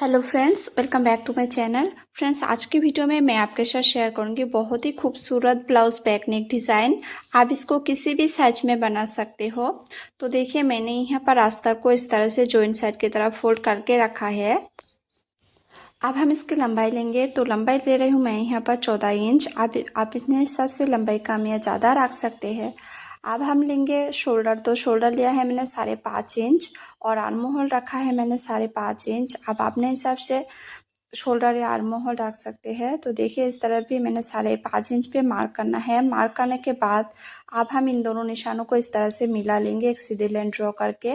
Hello friends, welcome back to my channel. Friends, आज की video में मैं आपके साथ शेयर करूंगी बहुत ही खूबसूरत ब्लाउज बैक नेक डिज़ाइन। आप इसको किसी भी साइज में बना सकते हो। तो देखिए, मैंने यहाँ पर अस्तर को इस तरह से जॉइंट साइड की तरफ फोल्ड करके रखा है। अब हम इसकी लंबाई लेंगे, तो लंबाई ले रही हूँ मैं यहाँ पर 14 इंच। आप इतने हिसाब से लंबाई कम या ज़्यादा रख सकते हैं। अब हम लेंगे शोल्डर, तो शोल्डर लिया है मैंने 5.5 इंच और आर्म होल रखा है मैंने 5.5 इंच। अब अपने हिसाब से शोल्डर या आर्म होल रख सकते हैं। तो देखिए, इस तरह भी मैंने 5.5 इंच पे मार्क करना है। मार्क करने के बाद अब हम इन दोनों निशानों को इस तरह से मिला लेंगे, एक सीधी लाइन ड्रॉ करके।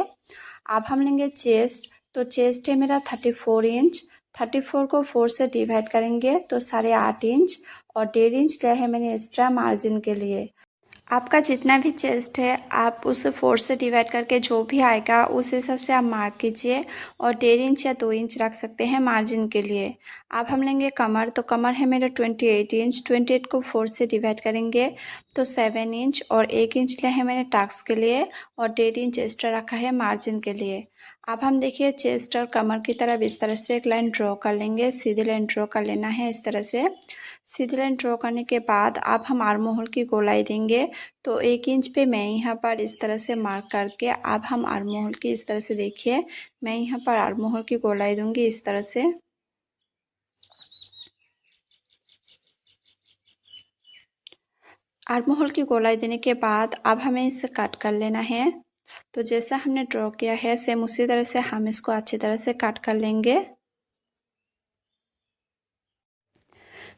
अब हम लेंगे चेस्ट, तो चेस्ट है मेरा 34 इंच। 34 को 4 से डिवाइड करेंगे तो 8.5 इंच और 1.5 इंच लिया है मैंने एक्स्ट्रा मार्जिन के लिए। आपका जितना भी चेस्ट है आप उस 4 से डिवाइड करके जो भी आएगा उस हिसाब से आप मार्क कीजिए और 1.5 इंच या 2 इंच रख सकते हैं मार्जिन के लिए। अब हम लेंगे कमर, तो कमर है मेरा 28 इंच। 28 को 4 से डिवाइड करेंगे तो 7 इंच और 1 इंच लिया है मैंने टक्स के लिए और 1.5 इंच एक्स्ट्रा रखा है मार्जिन के लिए। अब हम देखिए चेस्ट और कमर की तरफ इस तरह से एक लाइन ड्रॉ कर लेंगे, सीधी लाइन ड्रॉ कर लेना है इस तरह से। सीधी लाइन ड्रॉ करने के बाद अब हम आर्म होल की गोलाई देंगे, तो 1 इंच पे मैं यहाँ पर इस तरह से मार्क करके अब हम आर्म होल की इस तरह से देखिए मैं यहाँ पर आर्म होल की गोलाई दूंगी इस तरह से। आर्म होल की गोलाई देने के बाद अब हमें इसे कट कर लेना है। तो जैसा हमने ड्रॉ किया है सेम उसी तरह से हम इसको अच्छी तरह से कट कर लेंगे।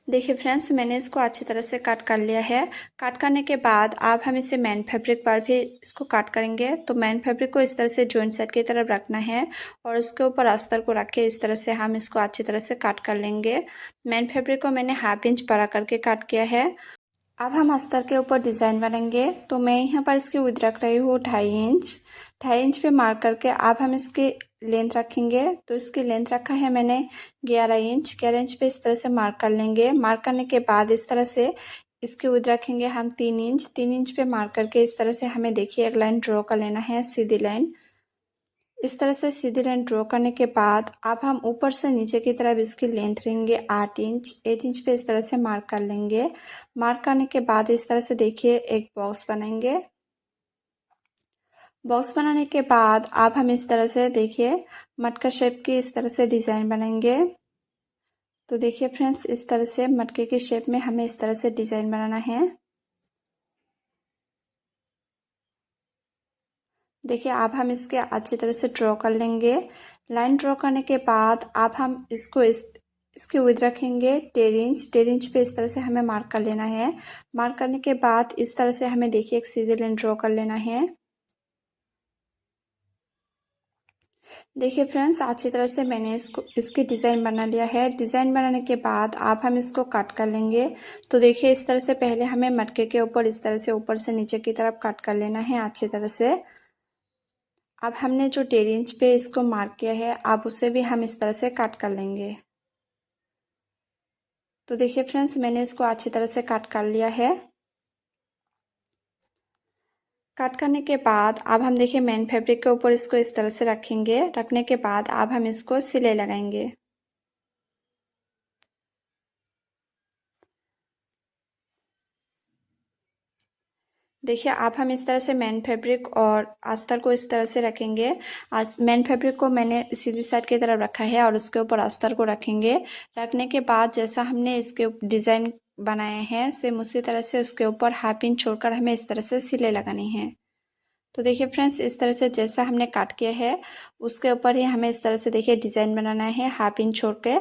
देखिए फ्रेंड्स, मैंने इसको अच्छी तरह से कट कर लिया है। कट करने के बाद अब हम इसे मेन फैब्रिक पर भी इसको कट करेंगे। तो मेन फैब्रिक को इस तरह से जॉइंट साइड की तरफ रखना है और उसके ऊपर अस्तर को रख के इस तरह से हम इसको अच्छी तरह से कट कर लेंगे। मेन फैब्रिक को मैंने 1/2 इंच बड़ा करके कट किया है। अब हम अस्तर के ऊपर डिज़ाइन बनाएंगे, तो मैं यहाँ पर इसकी विड्थ रख रही हूँ 2.5 इंच। 2.5 इंच पे मार्क करके अब हम इसकी लेंथ रखेंगे, तो इसकी लेंथ रखा है मैंने 11 इंच। 11 इंच पे इस तरह से मार्क कर लेंगे। मार्क करने के बाद इस तरह से इसकी विड्थ रखेंगे हम 3 इंच। 3 इंच पे मार्क करके इस तरह से हमें देखिए एक लाइन ड्रॉ कर लेना है, सीधी लाइन। इस तरह से सीधी लाइन ड्रॉ करने के बाद अब हम ऊपर से नीचे की तरफ इसकी लेंथ लेंगे 8 इंच। 8 इंच पे इस तरह से मार्क कर लेंगे। मार्क करने के बाद इस तरह से देखिए एक बॉक्स बनाएंगे। बॉक्स बनाने के बाद अब हम इस तरह से देखिए मटका शेप की इस तरह से डिज़ाइन बनाएंगे। तो देखिए फ्रेंड्स, इस तरह से मटके के शेप में हमें इस तरह से डिज़ाइन बनाना है। देखिए अब हम इसके अच्छी तरह से ड्रॉ कर लेंगे। लाइन ड्रॉ करने के बाद अब हम इसको इसकी विड्थ रखेंगे 1.5 इंच। 1.5 इंच पे इस तरह से हमें मार्क कर लेना है। मार्क करने के बाद इस तरह से हमें देखिए एक सीधी लाइन ड्रॉ कर लेना है। देखिए फ्रेंड्स, अच्छी तरह से मैंने इसकी डिज़ाइन बना लिया है। डिज़ाइन बनाने के बाद अब हम इसको कट कर लेंगे। तो देखिए इस तरह से पहले हमें मटके के ऊपर इस तरह से ऊपर से नीचे की तरफ कट कर लेना है अच्छी तरह से। अब हमने जो 1.5 इंच पे इसको मार्क किया है अब उसे भी हम इस तरह से कट कर लेंगे। तो देखिए फ्रेंड्स, मैंने इसको अच्छी तरह से कट कर लिया है। कट करने के बाद अब हम देखिए मेन फैब्रिक के ऊपर इसको इस तरह से रखेंगे। रखने के बाद अब हम इसको सिलाई लगाएंगे। देखिए अब हम इस तरह से मेन फैब्रिक और अस्तर को इस तरह से रखेंगे। आज मेन फैब्रिक को मैंने सीधी साइड की तरफ रखा है और उसके ऊपर अस्तर को रखेंगे। रखने के बाद जैसा हमने इसके डिज़ाइन बनाए हैं सेम उसी तरह से उसके ऊपर 1/2 इंच छोड़कर हमें इस तरह से सिलाई लगानी है। तो देखिए फ्रेंड्स, इस तरह से जैसा हमने काट किया है उसके ऊपर ही हमें इस तरह से देखिए डिज़ाइन बनाना है। 1/2 इंच छोड़ के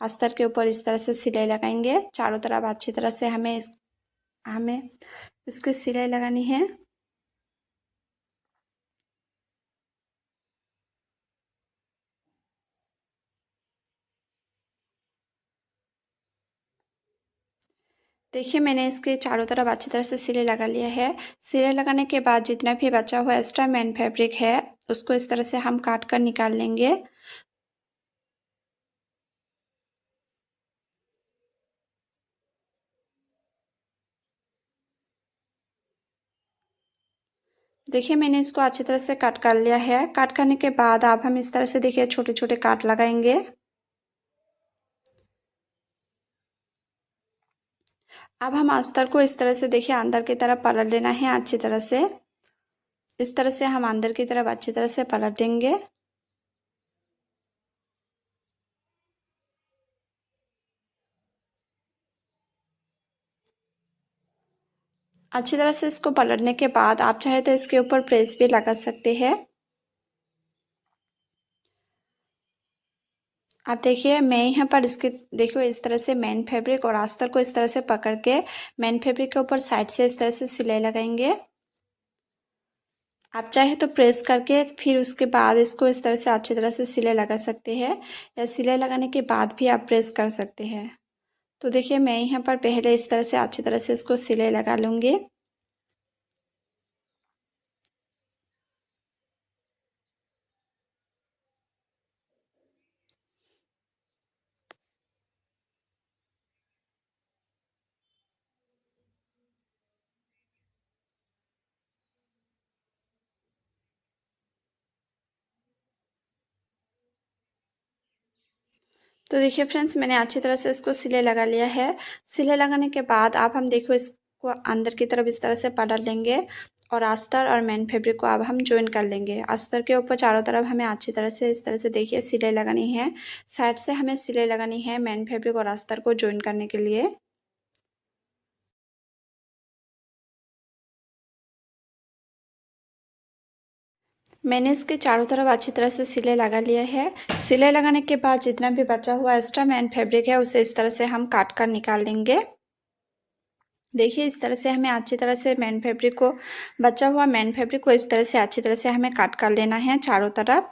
अस्तर के ऊपर इस तरह से सिलाई लगाएंगे। चारों तरफ अच्छी तरह से हमें इसकी सिलाई लगानी है। देखिए मैंने इसके चारों तरफ अच्छी तरह से सिलाई लगा लिया है। सिलाई लगाने के बाद जितना भी बचा हुआ एक्स्ट्रा मेन फैब्रिक है उसको इस तरह से हम काट कर निकाल लेंगे। देखिए मैंने इसको अच्छी तरह से कट कर लिया है। कट करने के बाद अब हम इस तरह से देखिए छोटे छोटे काट लगाएंगे। अब हम अस्तर को इस तरह से देखिए अंदर की तरफ पलट लेना है अच्छी तरह से। इस तरह से हम अंदर की तरफ अच्छी तरह से पलट देंगे। अच्छी तरह से इसको पलटने के बाद आप चाहे तो इसके ऊपर प्रेस भी लगा सकते हैं। आप देखिए मैं यहाँ पर इसके देखिए इस तरह से मेन फैब्रिक और अस्तर को इस तरह से पकड़ के मेन फैब्रिक के ऊपर साइड से इस तरह से सिलाई लगाएंगे। आप चाहे तो प्रेस करके फिर उसके बाद इसको इस तरह से अच्छी तरह से सिलाई लगा सकते हैं, या सिलाई लगाने के बाद भी आप प्रेस कर सकते हैं। तो देखिए मैं यहाँ पर पहले इस तरह से अच्छी तरह से इसको सिलाई लगा लूँगी। तो देखिए फ्रेंड्स मैंने अच्छी तरह से इसको सिलाई लगा लिया है। सिलाई लगाने के बाद अब हम देखो इसको अंदर की तरफ इस तरह से पलट लेंगे और अस्तर और मेन फैब्रिक को अब हम ज्वाइन कर लेंगे। अस्तर के ऊपर चारों तरफ हमें अच्छी तरह से इस तरह से देखिए सिलाई लगानी है। साइड से हमें सिलाई लगानी है मेन फैब्रिक और अस्तर को ज्वाइन करने के लिए। मैंने इसके चारों तरफ अच्छी तरह से सिलाई लगा लिया है। सिलाई लगाने के बाद जितना भी बचा हुआ एक्स्ट्रा मेन फैब्रिक है उसे इस तरह से हम काट कर निकाल लेंगे। देखिए इस तरह से हमें अच्छी तरह से मेन फैब्रिक को बचा हुआ मेन फैब्रिक को इस तरह से अच्छी तरह से हमें काट कर लेना है चारों तरफ।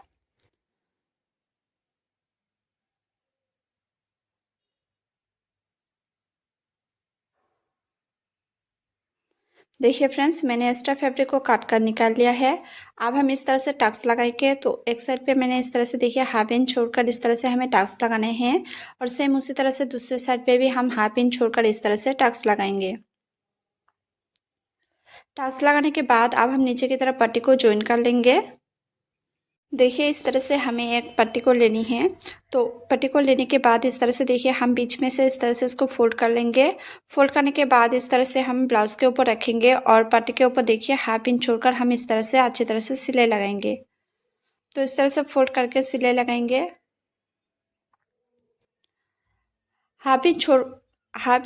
देखिए फ्रेंड्स मैंने एक्स्ट्रा फैब्रिक को काट कर निकाल लिया है। अब हम इस तरह से टक्स लगाएंगे। तो एक साइड पे मैंने इस तरह से देखिए हाफ इंच छोड़कर इस तरह से हमें टक्स लगाने हैं, और सेम उसी तरह से दूसरे साइड पे भी हम हाफ इंच छोड़कर इस तरह से टक्स लगाएंगे। टक्स लगाने के बाद अब हम नीचे की तरफ पट्टी को ज्वाइन कर लेंगे। देखिए इस तरह से हमें एक पट्टी को लेनी है। तो पट्टी को लेने के बाद इस तरह से देखिए हम बीच में से इस तरह से इसको फोल्ड कर लेंगे। फोल्ड करने के बाद इस तरह से हम ब्लाउज के ऊपर रखेंगे और पट्टी के ऊपर देखिए हाफ इंच छोड़कर हम इस तरह से अच्छी तरह से सिलाई लगाएंगे। तो इस तरह से फोल्ड करके सिलाई लगाएंगे। हाफ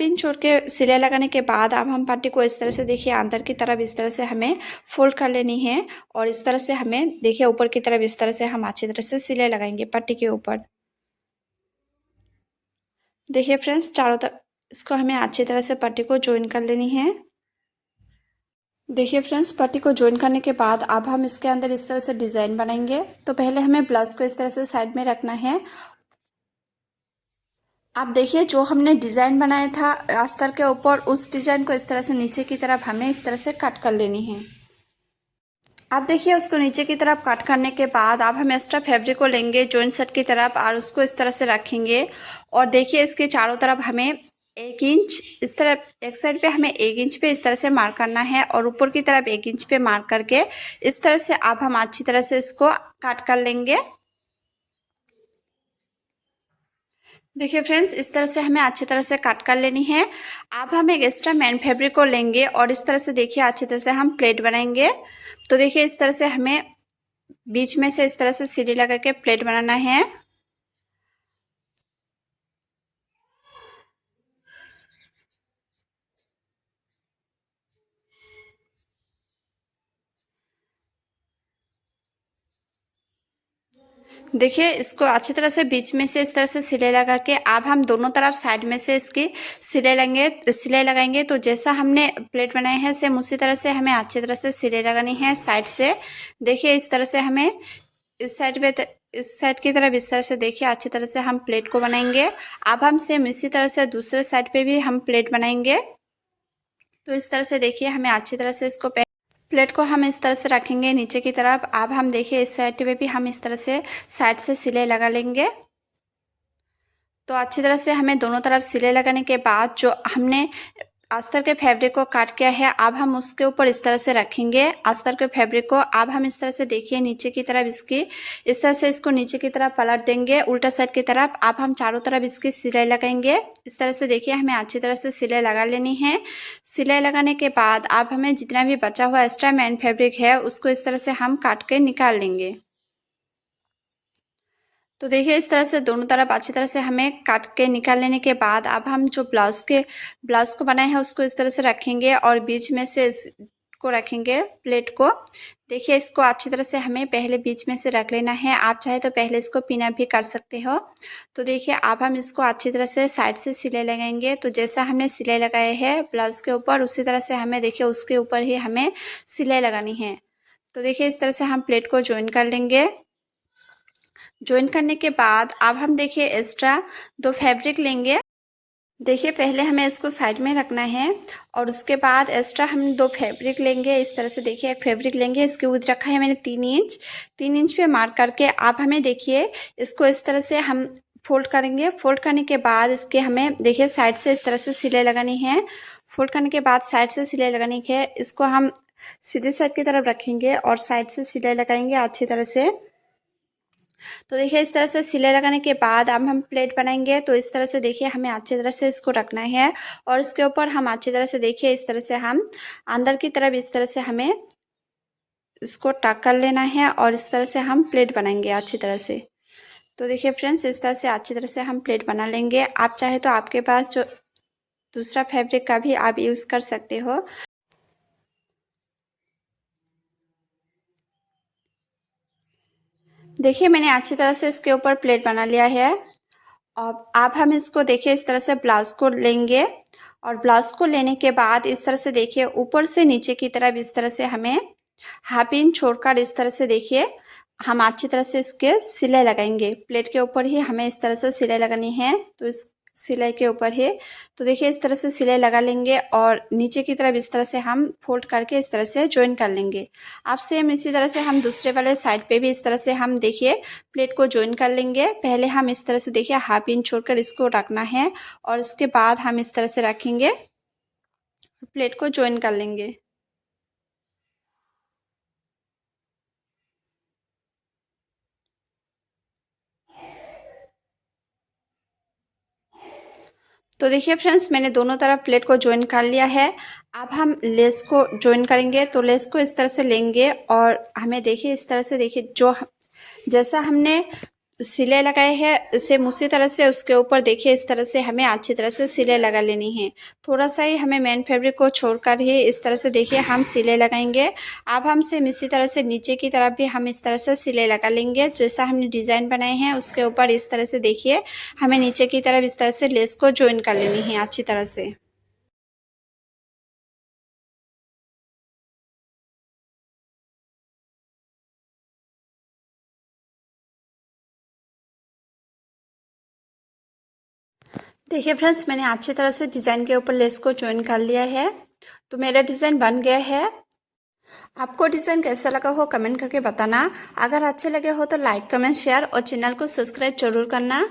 इंच छोड़ के सिलाई लगाने के बाद अब हम पट्टी को इस तरह से देखिए अंदर की तरफ इस तरह से हमें फोल्ड कर लेनी है, और इस तरह से हमें देखिए ऊपर की तरफ इस तरह से हम अच्छी तरह से सिलाई लगाएंगे पट्टी के ऊपर। देखिए फ्रेंड्स चारों तरफ इसको हमें अच्छी तरह से पट्टी को ज्वाइन कर लेनी है। देखिए फ्रेंड्स पट्टी को ज्वाइन करने के बाद अब हम इसके अंदर इस तरह से डिज़ाइन बनाएंगे। तो पहले हमें ब्लाउज को इस तरह से साइड में रखना है। आप देखिए जो हमने डिज़ाइन बनाया था अस्तर के ऊपर, उस डिज़ाइन को इस तरह से नीचे की तरफ हमें इस तरह से कट कर लेनी है। अब देखिए उसको नीचे की तरफ कट करने के बाद अब हम एक्स्ट्रा फैब्रिक को लेंगे जॉइंट सेट की तरफ और उसको इस तरह से रखेंगे। और देखिए इसके चारों तरफ हमें 1 इंच इस तरफ एक साइड पे हमें 1 इंच पे इस तरह से मार्क करना है, और ऊपर की तरफ 1 इंच पे मार्क करके इस तरह से अब हम अच्छी तरह से इसको काट कर लेंगे। देखिए फ्रेंड्स इस तरह से हमें अच्छी तरह से कट कर लेनी है। अब हम एक एक्स्ट्रा मेन फैब्रिक को लेंगे और इस तरह से देखिए अच्छी तरह से हम प्लेट बनाएंगे। तो देखिए इस तरह से हमें बीच में से इस तरह से सीढ़ी लगा के प्लेट बनाना है। देखिए इसको अच्छी तरह से बीच में से इस तरह से सिलाई लगा के अब हम दोनों तरफ साइड में से इसकी सिलाई लगाएंगे। तो जैसा हमने प्लेट बनाए हैं सेम उसी तरह से हमें अच्छी तरह से सिलाई लगानी है साइड से। देखिए इस तरह से हमें इस साइड पे इस साइड की तरफ इस तरह से देखिए अच्छी तरह से हम प्लेट को बनाएंगे। अब हम सेम इसी तरह से दूसरे साइड पे भी हम प्लेट बनाएंगे। तो इस तरह से देखिए हमें अच्छी तरह से इसको प्लेट को हम इस तरह से रखेंगे नीचे की तरफ। अब हम देखिए इस साइड पे भी हम इस तरह से साइड से सिलाई लगा लेंगे। तो अच्छी तरह से हमें दोनों तरफ सिलाई लगाने के बाद जो हमने अस्तर के फैब्रिक को काट किया है। अब हम उसके ऊपर इस तरह से रखेंगे अस्तर के फैब्रिक को। अब हम इस तरह से देखिए नीचे की तरफ इसकी इस तरह से इसको नीचे की तरफ पलट देंगे उल्टा साइड की तरफ। अब हम चारों तरफ इसकी सिलाई लगाएंगे। इस तरह से देखिए हमें अच्छी तरह से सिलाई लगा लेनी है। सिलाई लगाने के बाद अब हमें जितना भी बचा हुआ एक्स्ट्रा मेन फैब्रिक है उसको इस तरह से हम काट के निकाल लेंगे। तो देखिए इस तरह से दोनों तरफ अच्छी तरह से हमें काट के निकाल लेने के बाद अब हम जो ब्लाउज को बनाए हैं उसको इस तरह से रखेंगे और बीच में से इसको रखेंगे प्लेट को। देखिए इसको अच्छी तरह से हमें पहले बीच में से रख लेना है। आप चाहे तो पहले इसको पिन अप भी कर सकते हो। तो देखिए अब हम इसको अच्छी तरह से साइड से सिलाई लगाएंगे। तो जैसा हमने सिलाई लगाए है ब्लाउज के ऊपर उसी तरह से हमें देखिए उसके ऊपर ही हमें सिलाई लगानी है। तो देखिए इस तरह से हम प्लेट को ज्वाइन कर लेंगे। ज्वाइन करने के बाद अब हम देखिए एक्स्ट्रा 2 फैब्रिक लेंगे। देखिए पहले हमें इसको साइड में रखना है और उसके बाद एक्स्ट्रा हम 2 फैब्रिक लेंगे। इस तरह से देखिए एक फैब्रिक लेंगे। इसके ऊपर रखा है मैंने 3 इंच पे मार्क करके। अब हमें देखिए इसको इस तरह से हम फोल्ड करेंगे। फोल्ड करने के बाद इसके हमें देखिए साइड से इस तरह से सिलाई लगानी है। फोल्ड करने के बाद साइड से सिलाई लगानी है। इसको हम सीधे साइड की तरफ रखेंगे और साइड से सिलाई लगाएंगे अच्छी तरह से। तो देखिए इस तरह से सिलाई लगाने के बाद अब हम प्लेट बनाएंगे। तो इस तरह से देखिए हमें अच्छी तरह से इसको रखना है और इसके ऊपर हम अच्छी तरह से देखिए इस तरह से हम अंदर की तरफ इस तरह से हमें इसको टक कर लेना है और इस तरह से हम प्लेट बनाएंगे अच्छी तरह से। तो देखिए फ्रेंड्स इस तरह से अच्छी तरह से हम प्लेट बना लेंगे। आप चाहे तो आपके पास जो दूसरा फैब्रिक का भी आप यूज़ कर सकते हो। देखिए मैंने अच्छी तरह से इसके ऊपर प्लेट बना लिया है। अब हम इसको देखिए इस तरह से ब्लाउज को लेंगे और ब्लाउज को लेने के बाद इस तरह से देखिए ऊपर से नीचे की तरफ इस तरह से हमें हाफ इंच छोड़कर इस तरह से देखिए हम अच्छी तरह से इसके सिलाई लगाएंगे। प्लेट के ऊपर ही हमें इस तरह से सिलाई लगानी है। तो इस सिलाई के ऊपर है। तो देखिए इस तरह से सिलाई लगा लेंगे और नीचे की तरफ इस तरह से हम फोल्ड करके इस तरह से ज्वाइन कर लेंगे। अब सेम इसी तरह से हम दूसरे वाले साइड पे भी इस तरह से हम देखिए प्लेट को ज्वाइन कर लेंगे। पहले हम इस तरह से देखिए हाफ इंच छोड़कर इसको रखना है और इसके बाद हम इस तरह से रखेंगे प्लेट को ज्वाइन कर लेंगे। तो देखिए फ्रेंड्स मैंने दोनों तरफ प्लेट को ज्वाइन कर लिया है। अब हम लेस को ज्वाइन करेंगे। तो लेस को इस तरह से लेंगे और हमें देखिए इस तरह से देखिए जैसा हमने सिलाई लगाए है सेम उसी तरह से उसके ऊपर देखिए इस तरह से हमें अच्छी तरह से सिलाई लगा लेनी है। थोड़ा सा ही हमें मेन फैब्रिक को छोड़कर ही इस तरह से देखिए हम सिलाई लगाएंगे। अब हम सेम इसी तरह से नीचे की तरफ भी हम इस तरह से सिलाई लगा लेंगे। जैसा हमने डिज़ाइन बनाए हैं उसके ऊपर इस तरह से देखिए हमें नीचे की तरफ इस तरह से लेस को ज्वाइन कर लेनी है अच्छी तरह से। देखिए फ्रेंड्स मैंने अच्छी तरह से डिज़ाइन के ऊपर लेस को ज्वाइन कर लिया है। तो मेरा डिज़ाइन बन गया है। आपको डिज़ाइन कैसा लगा हो कमेंट करके बताना। अगर अच्छे लगे हो तो लाइक कमेंट शेयर और चैनल को सब्सक्राइब जरूर करना।